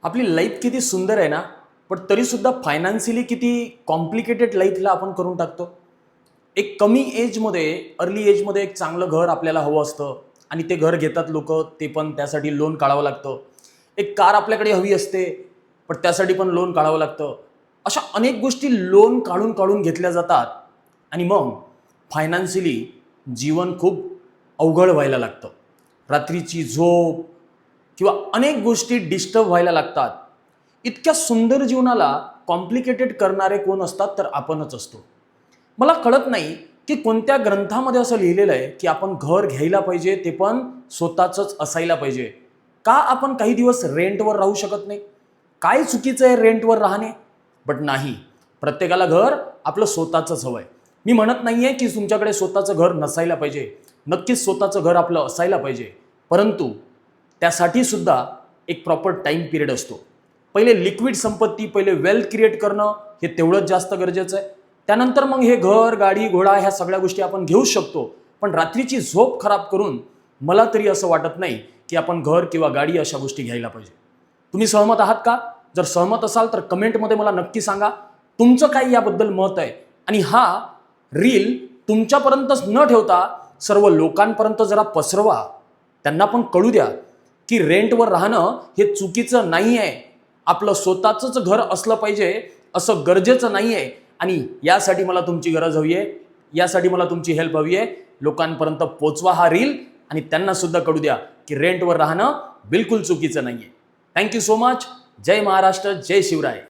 आपली लाईफ किती सुंदर आहे ना, पण तरीसुद्धा फायनान्शियली किती कॉम्प्लिकेटेड लाईफला आपण करून टाकतो. एक कमी एजमध्ये, अर्ली एजमध्ये एक चांगलं घर आपल्याला हवं असतं आणि ते घर घेतात लोक, ते पण त्यासाठी लोन काढावं लागतं. एक कार आपल्याकडे हवी असते, पण त्यासाठी पण लोन काढावं लागतं. अशा अनेक गोष्टी लोन काढून काढून घेतल्या जातात आणि मग फायनान्शियली जीवन खूप अवघड व्हायला लागतं. रात्रीची झोप किंवा अनेक गोष्टी डिस्टर्ब व्हायला लागतात. इतक्या सुंदर जीवनाला कॉम्प्लिकेटेड करणारे कोण असतात तर आपणच असतो. मला कळत नाही की कोणत्या ग्रंथामध्ये असं लिहिलेलं आहे की आपण घर घ्यायला पाहिजे, ते पण स्वतःचंच असायला पाहिजे. का आपण काही दिवस रेंटवर राहू शकत नाही? काय चुकीचं आहे रेंटवर राहणे? बट नाही, प्रत्येकाला घर आपलं स्वतःचंच हवं आहे. मी म्हणत नाहीये की तुमच्याकडे स्वतःचं घर नसायला पाहिजे. नक्कीच स्वतःचं घर आपलं असायला पाहिजे, परंतु त्यासाठी सुद्धा एक प्रॉपर टाइम पिरियड असतो. पहिले लिक्विड संपत्ती, पहिले वेल्थ क्रिएट करणं हे तेवढंच जास्त गरजेचं आहे. त्यानंतर मग हे घर, गाडी, घोडा ह्या सगळ्या गोष्टी आपण घेऊ शकतो. पण रात्रीची झोप खराब करून मला तरी असं वाटत नाही की आपण घर किंवा गाडी अशा गोष्टी घ्यायला पाहिजे. तुम्ही सहमत आहात का? जर सहमत असाल तर कमेंटमध्ये मला नक्की सांगा तुमचं काय याबद्दल मत आहे. आणि हा रील तुमच्यापर्यंतच न ठेवता सर्व लोकांपर्यंत जरा पसरवा. त्यांना पण कळू द्या की रेंटवर राहणं हे चुकीचं नाही आहे. आपलं स्वतःचंच घर असलं पाहिजे असं गरजेचं नाही आहे. आणि यासाठी मला तुमची गरज हवी आहे, यासाठी मला तुमची हेल्प हवी आहे. लोकांपर्यंत पोचवा हा रील आणि त्यांना सुद्धा कळू द्या की रेंटवर राहणं बिलकुल चुकीचं नाही आहे. Thank you so much. जय महाराष्ट्र, जय शिवराय.